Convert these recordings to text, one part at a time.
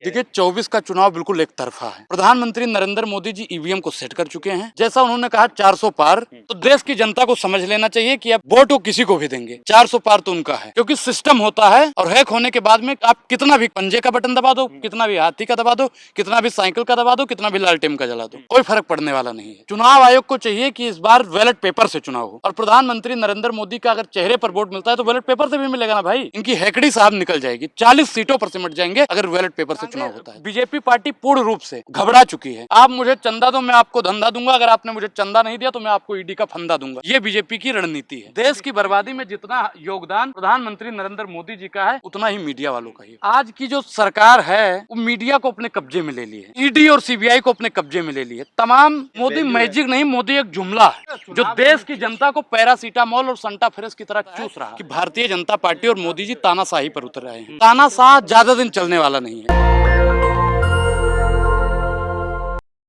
देखिए 24 का चुनाव बिल्कुल एक तरफा है। प्रधानमंत्री नरेंद्र मोदी जी ईवीएम को सेट कर चुके हैं। जैसा उन्होंने कहा 400 पार, तो देश की जनता को समझ लेना चाहिए कि अब वोट वो किसी को भी देंगे। 400 पार तो उनका है, क्योंकि सिस्टम होता है और हैक होने के बाद में आप कितना भी पंजे का बटन दबा दो, कितना भी हाथी का दबा दो, कितना भी साइकिल का दबा दो, कितना भी लालटेन का जला दो, कोई फर्क पड़ने वाला नहीं है। चुनाव आयोग को चाहिए कि इस बार बैलेट पेपर से चुनाव हो, और प्रधानमंत्री नरेंद्र मोदी का अगर चेहरे पर वोट मिलता है तो बैलेट पेपर से भी मिलेगा ना भाई। इनकी हैकड़ी साहब निकल जाएगी, 40 सीटों पर सिमट जाएंगे अगर बैलेट पेपर से चुनाव होता है। बीजेपी पार्टी पूर्ण रूप से घबरा चुकी है। आप मुझे चंदा दो, मैं आपको धंधा दूंगा, अगर आपने मुझे चंदा नहीं दिया तो मैं आपको ईडी का फंदा दूंगा। ये बीजेपी की रणनीति है। देश की बर्बादी में जितना योगदान प्रधानमंत्री नरेंद्र मोदी जी का है, उतना ही मीडिया वालों का ही। आज की जो सरकार है वो मीडिया को अपने कब्जे में ले ली है, ईडी और सीबीआई को अपने कब्जे में ले ली है। तमाम मोदी मैजिक नहीं, मोदी एक जुमला है जो देश की जनता को पैरासीटामोल और संटा फेरस की तरह चूस रहा है। कि भारतीय जनता पार्टी और मोदी जी तानाशाही पर उतर रहे हैं। तानाशाह ज्यादा दिन चलने वाला नहीं है।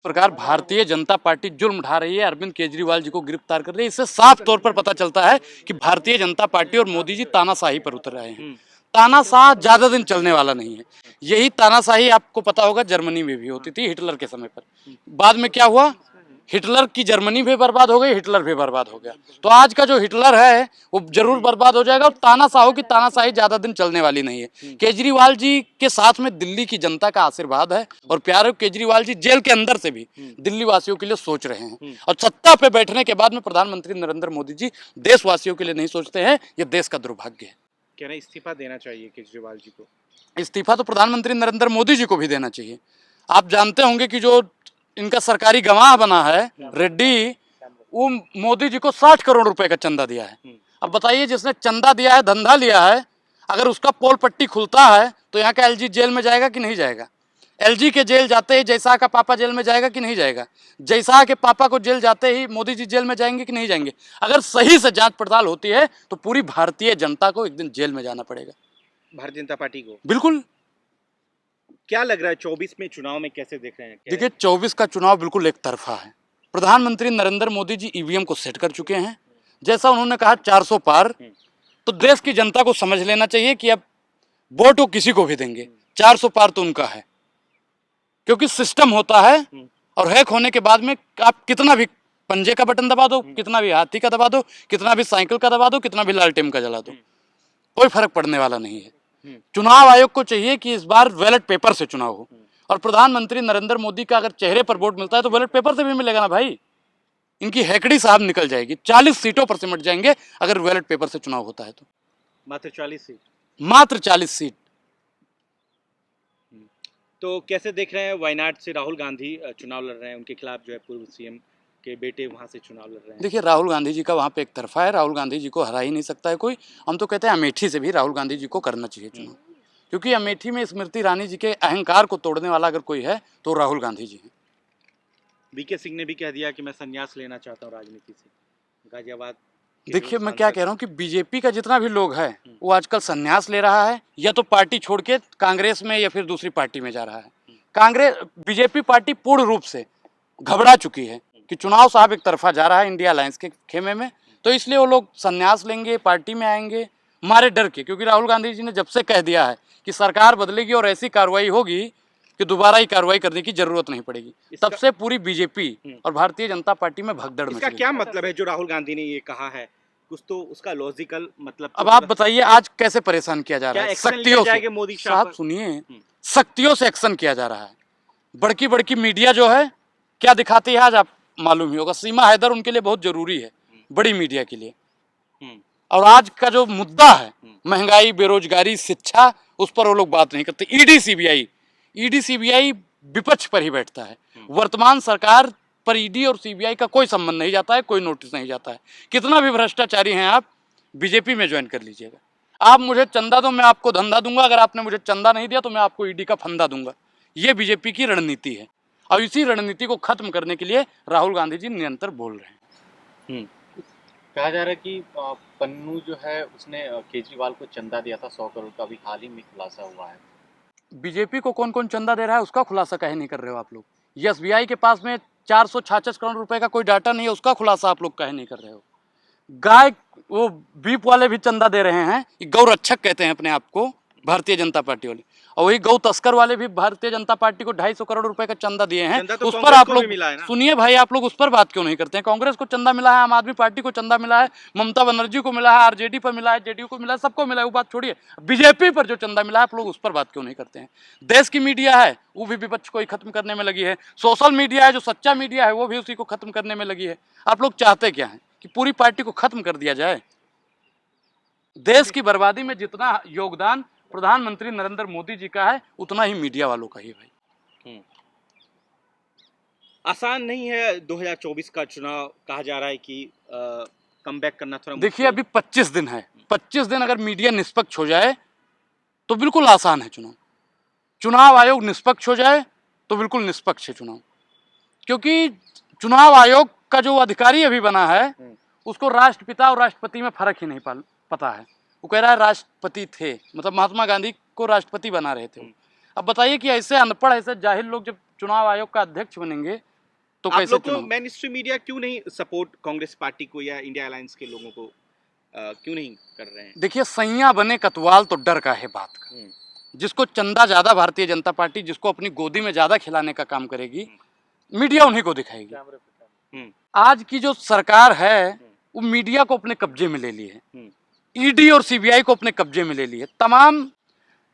प्रकार भारतीय जनता पार्टी जुल्म उठा रही है, अरविंद केजरीवाल जी को गिरफ्तार कर रही है। इससे साफ तौर पर पता चलता है कि भारतीय जनता पार्टी और मोदी जी तानाशाही पर उतर रहे हैं। तानाशाह ज्यादा दिन चलने वाला नहीं है। यही तानाशाही आपको पता होगा जर्मनी में भी होती थी हिटलर के समय पर। बाद में क्या हुआ, हिटलर की जर्मनी भी बर्बाद हो गई, हिटलर भी बर्बाद हो गया। तो आज का जो हिटलर है वो जरूर बर्बाद हो जाएगा। और तानाशाहों की तानाशाही ज्यादा दिन चलने वाली नहीं है। केजरीवाल जी के साथ में दिल्ली की जनता का आशीर्वाद है और प्यार है। केजरीवाल जी जेल के अंदर से भी दिल्ली वासियों के लिए सोच रहे हैं, और सत्ता पे बैठने के बाद में प्रधानमंत्री नरेंद्र मोदी जी देशवासियों के लिए नहीं सोचते हैं। ये देश का दुर्भाग्य है। कह रहे इस्तीफा देना चाहिए केजरीवाल जी को। इस्तीफा तो प्रधानमंत्री नरेंद्र मोदी जी को भी देना चाहिए। आप जानते होंगे कि जो इनका सरकारी गवाह बना है रेड्डी, वो मोदी जी को 60 करोड़ रुपए का चंदा दिया है। अब बताइए, जिसने चंदा दिया है, धंधा लिया है, अगर उसका पोल पट्टी खुलता है तो यहाँ का एलजी जेल में जाएगा कि नहीं जाएगा? एलजी के जेल जाते ही जयशाह का पापा जेल में जाएगा कि नहीं जाएगा? जयशाह के पापा को जेल जाते ही मोदी जी जेल में जाएंगे कि नहीं जाएंगे? अगर सही से जांच पड़ताल होती है तो पूरी भारतीय जनता को एक दिन जेल में जाना पड़ेगा। भारतीय जनता पार्टी को बिल्कुल। क्या लग रहा है 24 में चुनाव में कैसे देख रहे हैं? देखिए 24 का चुनाव बिल्कुल एक तरफा है। प्रधानमंत्री नरेंद्र मोदी जी ईवीएम को सेट कर चुके हैं। जैसा उन्होंने कहा 400 पार, तो देश की जनता को समझ लेना चाहिए कि अब वोट वो किसी को भी देंगे। 400 पार तो उनका है, क्योंकि सिस्टम होता है और हैक होने के बाद में आप कितना भी पंजे का बटन दबा दो, कितना भी हाथी का दबा दो, कितना भी साइकिल का दबा दो, कितना भी लालटेन का जला दो, कोई फर्क पड़ने वाला नहीं है। चुनाव आयोग को चाहिए कि इस बार बैलेट पेपर से चुनाव हो, और प्रधानमंत्री नरेंद्र मोदी का अगर चेहरे पर वोट मिलता है तो बैलेट पेपर से भी मिलेगा ना भाई। इनकी हैकड़ी साहब निकल जाएगी, 40 सीटों पर सिमट जाएंगे अगर बैलेट पेपर से चुनाव होता है तो। मात्र 40 सीट, मात्र 40 सीट। तो कैसे देख रहे हैं वायनाड से राहुल गांधी चुनाव लड़ रहे हैं, उनके खिलाफ जो है पूर्व सीएम के बेटे वहां से चुनाव लड़ रहे हैं। देखिए राहुल गांधी जी का वहाँ पे एक तरफा है, राहुल गांधी जी को हरा ही नहीं सकता है कोई। हम तो कहते हैं अमेठी से भी राहुल गांधी जी को करना चाहिए चुनाव, क्योंकि अमेठी में स्मृति ईरानी जी के अहंकार को तोड़ने वाला अगर कोई है तो राहुल गांधी जी हैं। वीके सिंह ने भी कह दिया कि मैं संन्यास लेना चाहता हूँ राजनीति से, गाजियाबाद। देखिए मैं क्या कह रहा हूँ कि बीजेपी का जितना भी लोग है वो आजकल संन्यास ले रहा है, या तो पार्टी छोड़ के कांग्रेस में या फिर दूसरी पार्टी में जा रहा है। बीजेपी पार्टी पूर्ण रूप से घबरा चुकी है कि चुनाव साहब एक तरफा जा रहा है इंडिया अलायंस के खेमे में, तो इसलिए वो लोग संन्यास लेंगे, पार्टी में आएंगे हमारे डर के। क्योंकि राहुल गांधी जी ने जब से कह दिया है कि सरकार बदलेगी और ऐसी कार्रवाई होगी कि दोबारा ही कार्रवाई करने की जरूरत नहीं पड़ेगी, तब से पूरी बीजेपी और भारतीय जनता पार्टी में भगदड़ में। इसका क्या मतलब है जो राहुल गांधी ने ये कहा है? कुछ तो उसका लॉजिकल मतलब अब आप बताइए आज कैसे परेशान किया जा रहा है? शक्तियों से, मोदी साहब सुनिए, शक्तियों से एक्शन किया जा रहा है। बड़की बड़की मीडिया जो है क्या दिखाती है आज आप मालूम ही होगा। सीमा हैदर उनके लिए बहुत जरूरी है, बड़ी मीडिया के लिए। और आज का जो मुद्दा है महंगाई, बेरोजगारी, शिक्षा, उस पर वो लोग बात नहीं करते। ईडी सीबीआई विपक्ष पर ही बैठता है। वर्तमान सरकार पर ईडी और सीबीआई का कोई संबंध नहीं जाता है, कोई नोटिस नहीं जाता है। कितना भी भ्रष्टाचारी हैं आप, बीजेपी में ज्वाइन कर लीजिएगा। आप मुझे चंदा दो, मैं आपको धंधा दूंगा, अगर आपने मुझे चंदा नहीं दिया तो मैं आपको ईडी का फंदा दूंगा। ये बीजेपी की रणनीति है, और इसी रणनीति को खत्म करने के लिए राहुल गांधी जी निरंतर बोल रहे हैं। कहा जा रहा है कि पन्नू जो है उसने केजरीवाल को चंदा दिया था 100 करोड़ का, भी हाल ही में खुलासा हुआ है। बीजेपी को कौन कौन चंदा दे रहा है उसका खुलासा काहे नहीं कर रहे हो आप लोग? एसबीआई के पास में 466 करोड़ रुपए का कोई डाटा नहीं है, उसका खुलासा आप लोग काहे नहीं कर रहे हो? गाय वो बीप वाले भी चंदा दे रहे हैं, गौ रक्षक कहते हैं अपने आप को भारतीय जनता पार्टी वाले, और वही गौ तस्कर वाले भी भारतीय जनता पार्टी को 250 करोड़ रुपए का चंदा दिए हैं। चंदा तो उस पर कांग्रेस आप को भी लोग मिला है ना। सुनिए भाई, आप लोग उस पर बात क्यों नहीं करते हैं? कांग्रेस को चंदा मिला है, आम आदमी पार्टी को चंदा मिला है, ममता बनर्जी को मिला है, आरजेडी पर मिला है, जेडीयू को मिला है, सबको मिला है, वो बात छोड़िए। बीजेपी पर जो चंदा मिला है आप लोग उस पर बात क्यों नहीं करते हैं? देश की मीडिया है वो भी विपक्ष को ही खत्म करने में लगी है, सोशल मीडिया है जो सच्चा मीडिया है वो भी उसी को खत्म करने में लगी है। आप लोग चाहते क्या है कि पूरी पार्टी को खत्म कर दिया जाए? देश की बर्बादी में जितना योगदान प्रधानमंत्री नरेंद्र मोदी जी का है उतना ही मीडिया वालों का ही है भाई। आसान नहीं है 2024 का चुनाव, कहा जा रहा है कि कमबैक करना थोड़ा देखिए मुश्किल। अभी 25 दिन है, 25 दिन अगर मीडिया निष्पक्ष हो जाए तो बिल्कुल आसान है चुनाव। चुनाव आयोग निष्पक्ष हो जाए तो बिल्कुल निष्पक्ष है चुनाव, क्योंकि चुनाव आयोग का जो अधिकारी अभी बना है उसको राष्ट्रपिता और राष्ट्रपति में फर्क ही नहीं पता है। वो कह रहा है राष्ट्रपति थे, मतलब महात्मा गांधी को राष्ट्रपति बना रहे थे। अब बताइए कि ऐसे अनपढ़ ऐसे जाहिल लोग जब चुनाव आयोग का अध्यक्ष बनेंगे तो आप कैसे लोग को चुनाव? मेन स्ट्रीम मीडिया क्यों नहीं सपोर्ट कांग्रेस पार्टी को या इंडिया अलायंस के लोगों को क्यों नहीं कर रहे हैं? देखिए सैया बने कतवाल तो डर का है बात का। जिसको चंदा ज्यादा भारतीय जनता पार्टी, जिसको अपनी गोदी में ज्यादा खिलाने का काम करेगी, मीडिया उन्हीं को दिखाएगी। आज की जो सरकार है वो मीडिया को अपने कब्जे में ले ली है, ईडी और सीबीआई को अपने कब्जे में ले ली है। तमाम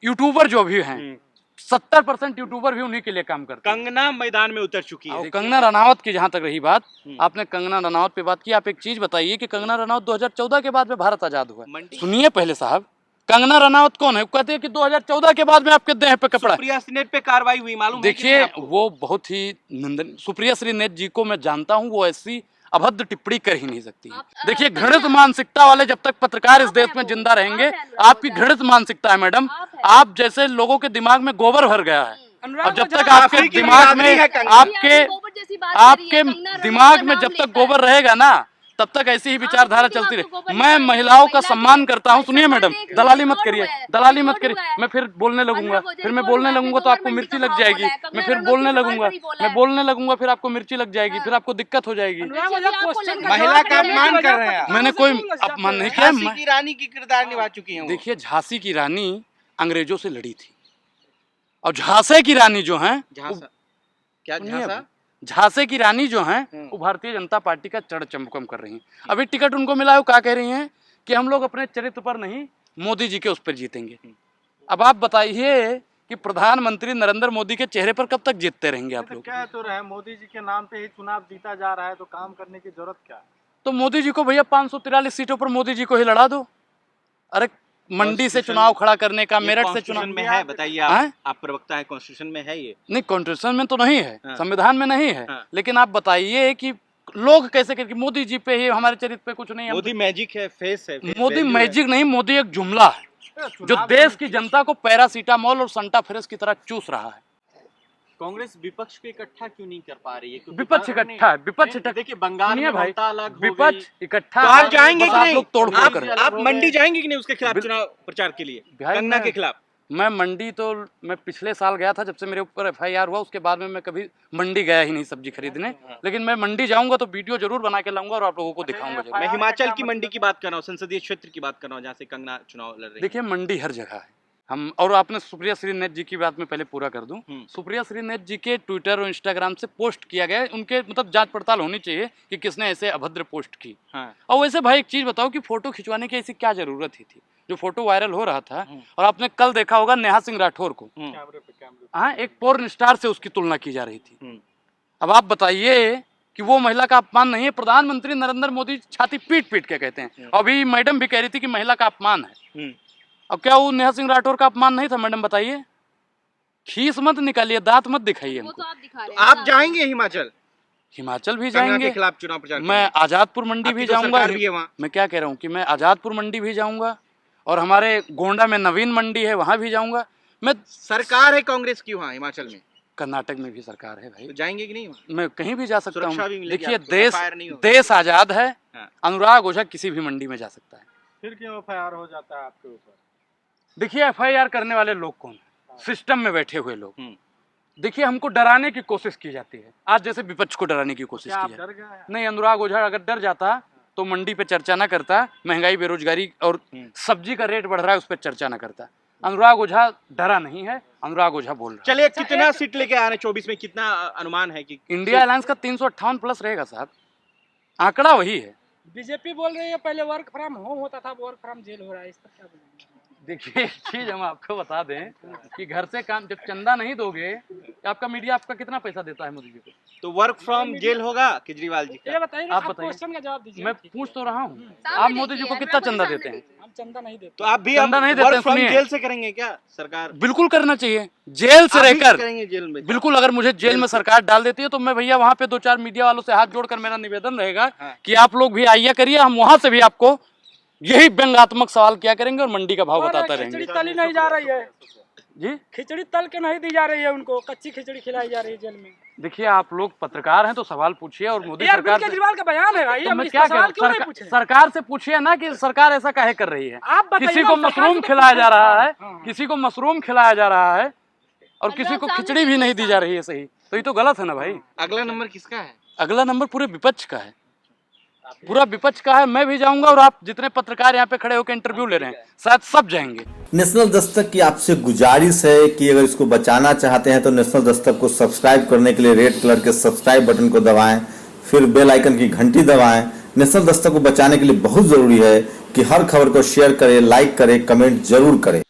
यूट्यूबर जो भी हैं 70% यूट्यूबर भी उन्हीं के लिए काम करते हैं। कंगना मैदान में उतर चुकी है। कंगना रनावत की जहां तक रही बात, आपने कंगना रनावत पे बात की, आप एक चीज बताइए कि कंगना रनावत 2014 के बाद में भारत आजाद हुआ। सुनिए पहले साहब, कंगना रनावत कौन है? वो कहते हैं कि 2014 के बाद में आपके देह पे कपड़ा। सुप्रिया श्रीनेत पे कार्रवाई हुई, मालूम है कि देखिए नहीं आपको? वो बहुत ही निंदनीय, सुप्रिया श्रीनेत जी को मैं जानता हूँ, वो ऐसी अभद्र टिप्पणी कर ही नहीं सकती है। देखिए घृणित मानसिकता वाले जब तक पत्रकार इस देश में जिंदा रहेंगे, आपकी घृणित मानसिकता है मैडम। आप जैसे लोगों के दिमाग में गोबर भर गया है, और जब तक आपके दिमाग में आपके दिमाग में जब तक गोबर रहेगा ना तब तक ऐसी ही विचारधारा चलती रहे। मैं महिलाओं का सम्मान करता हूं। सुनिए मैडम, दलाली मत करिए, दलाली मत करिए। मैं फिर बोलने लगूंगा, फिर मैं बोलने लगूंगा तो आपको मिर्ची लग जाएगी। मैं फिर बोलने लगूंगा, मैं बोलने लगूंगा फिर आपको मिर्ची लग जाएगी, फिर आपको दिक्कत हो जाएगी। महिला का अपमान कर रहे हैं। मैंने कोई अपमान नहीं किया। झांसी की रानी की किरदार निभा चुकी हैं। देखिए झांसी की रानी अंग्रेजों से लड़ी थी, और झांसे की रानी जो है, क्या झांसा? झांसे की रानी जो हैं वो भारतीय जनता पार्टी का चढ़ चमकम कर रही हैं। अभी टिकट उनको मिला है, वो क्या कह रही हैं कि हम लोग अपने चरित्र पर नहीं मोदी जी के उस पर जीतेंगे। अब आप बताइए कि प्रधानमंत्री नरेंद्र मोदी के चेहरे पर कब तक जीतते रहेंगे आप लोग? क्या तो रहे, मोदी जी के नाम पे ही चुनाव जीता जा रहा है, तो काम करने की जरूरत क्या है? तो मोदी जी को भैया 543 सीटों पर मोदी जी को ही लड़ा दो। अरे मंडी से चुनाव खड़ा करने का, मेरठ से चुनाव में है, बताइए आप प्रवक्ता है, कॉन्स्टिट्यूशन में है ये? नहीं, कॉन्स्टिट्यूशन में तो नहीं है, संविधान में नहीं है। हाँ। लेकिन आप बताइए कि लोग कैसे करके मोदी जी पे ही, हमारे चरित्र पे कुछ नहीं है। मोदी मैजिक है, फेस है। मोदी मैजिक नहीं, मोदी एक जुमला है जो देश की जनता को पैरासीटामोल और संटा फेरस की तरह चूस रहा है। कांग्रेस विपक्ष को इकट्ठा क्यों नहीं कर पा रही है? क्योंकि विपक्ष इकट्ठा है, विपक्ष देखिए बंगाल में भाई, ममता अलग हो विपक्ष गई। इकट्ठा तो आप जाएंगे कि नहीं? लोग तोड़ फोड़ करें। आप मंडी जाएंगे कि नहीं उसके खिलाफ चुनाव प्रचार के लिए, कंगना के खिलाफ? मैं मंडी तो मैं पिछले साल गया था, जब से मेरे ऊपर FIR हुआ उसके बाद में मैं कभी मंडी गया ही नहीं सब्जी खरीदने। लेकिन मैं मंडी जाऊंगा तो वीडियो जरूर बना के लाऊंगा और आप लोगों को दिखाऊंगा जरूर। मैं हिमाचल की मंडी की बात कर रहा हूँ, संसदीय क्षेत्र की बात कर रहा हूँ जहाँ से कंगना चुनाव लड़ रही है। देखिए मंडी हर जगह है। हम और आपने सुप्रिया श्रीनेत जी की बात में पहले पूरा कर दूं। सुप्रिया श्रीनेत जी के ट्विटर और इंस्टाग्राम से पोस्ट किया गया, उनके मतलब जांच पड़ताल होनी चाहिए कि किसने ऐसे अभद्र पोस्ट की। और वैसे भाई एक चीज बताओ कि फोटो खिंचवाने की ऐसी क्या जरूरत ही थी? जो फोटो वायरल हो रहा था, और आपने कल देखा होगा नेहा सिंह राठौर को, हाँ, एक पोर्न स्टार से उसकी तुलना की जा रही थी। अब आप बताइए कि वो महिला का अपमान नहीं है? प्रधानमंत्री नरेंद्र मोदी छाती पीट पीट के कहते हैं। अभी मैडम भी कह रही थी कि महिला का अपमान है। अब क्या वो नेहा सिंह राठौर का अपमान नहीं था? मैडम बताइए, खीस मत निकालिए, दांत मत दिखाइए हमको। तो आप जाएंगे हिमाचल? हिमाचल भी कंगना जाएंगे, के खिलाफ चुनाव प्रचार? मैं आजादपुर मंडी भी जाऊंगा। भी है वहाँ। मैं क्या कह रहा हूँ कि मैं आजादपुर मंडी भी जाऊंगा, और हमारे गोंडा में नवीन मंडी है वहां भी जाऊंगा। मैं सरकार है कांग्रेस की वहाँ हिमाचल में, कर्नाटक में भी सरकार है भाई, तो जाएंगे कि नहीं वहाँ? मैं कहीं भी जा सकता सुरक्षा भी हूँ। मिलेगी देखिए आपको, देश FIR नहीं होगा। देश आजाद है। हाँ। अनुराग ओझा किसी भी मंडी में जा सकता है। फिर क्यों FIR हो जाता है आपके ऊपर? देखिए FIR करने वाले लोग कौन है? सिस्टम में बैठे हुए लोग। देखिए हमको डराने की कोशिश की जाती है, आज जैसे विपक्ष को डराने की कोशिश की जाती है। नहीं, अनुराग ओझा अगर डर जाता तो मंडी पे चर्चा ना करता, महंगाई बेरोजगारी और सब्जी का रेट बढ़ रहा है उस पर चर्चा ना करता। अनुराग ओझा डरा नहीं है, अनुराग ओझा बोल रहा है। चलिए, कितना सीट लेके आ रहे हैं 24 में, कितना अनुमान है कि इंडिया अलायंस का 358 प्लस रहेगा साहब, आंकड़ा वही है। बीजेपी बोल रही है पहले वर्क फ्रॉम होम होता था, वर्क फ्रॉम जेल हो रहा है, इस पर क्या बोलेंगे? देखिए एक चीज हम आपको बता दें कि घर से काम, जब चंदा नहीं दोगे, आपका मीडिया आपका कितना पैसा देता है मोदी जी को? तो वर्क फ्रॉम जेल होगा केजरीवाल जी ये का? बताइए ना, आप आप बताइए। क्वेश्चन का जवाब दीजिए। मैं पूछ तो रहा हूँ, आप मोदी जी को कितना चंदा देते हैं? हम चंदा नहीं देते। तो आप भी चंदा नहीं देते, वर्क फ्रॉम सुनिए। जेल से करेंगे क्या सरकार? बिल्कुल करना चाहिए, जेल से आप भी रहकर करेंगे जेल में? बिल्कुल। अगर मुझे जेल में सरकार डाल देती है तो मैं भैया वहां पे 2-4 मीडिया वालों से हाथ जोड़कर मेरा निवेदन रहेगा हाँ। कि आप लोग भी आइए करिए, हम वहां से भी आपको यही व्यंग्यात्मक सवाल किया करेंगे और मंडी का भाव और बताता खिचड़ी रहेंगे। तली नहीं जा रही है, जी खिचड़ी तल के नहीं दी जा रही है उनको, कच्ची खिचड़ी खिलाई जा रही है जेल में। देखिए, आप लोग पत्रकार हैं तो सवाल पूछिए, और मोदी ये अरविंद सरकार से केजरीवाल का बयान है भाई, तो हम मैं इस क्या पर सवाल क्यों नहीं करूं? पूछे? सरकार से पूछिए ना कि सरकार ऐसा काहे कर रही है। आप बताइए किसी ना, को सरकार मशरूम से खिलाया जा रहा है, हाँ। किसी को मशरूम खिलाया जा रहा है और किसी को खिचड़ी भी नहीं दी जा रही है सही, तो ये तो गलत है ना भाई। अगला नंबर किसका है? अगला नंबर पूरे विपक्ष का है, पूरा विपक्ष का है। मैं भी जाऊंगा और आप जितने पत्रकार यहाँ पे खड़े होकर इंटरव्यू ले रहे हैं शायद सब जाएंगे। नेशनल दस्तक की आपसे गुजारिश है कि अगर इसको बचाना चाहते हैं तो नेशनल दस्तक को सब्सक्राइब करने के लिए रेड कलर के सब्सक्राइब बटन को दबाएं, फिर बेल आइकन की घंटी दबाएं। नेशनल दस्तक को बचाने के लिए बहुत जरूरी है कि हर खबर को शेयर करें, लाइक करें, कमेंट जरूर करें।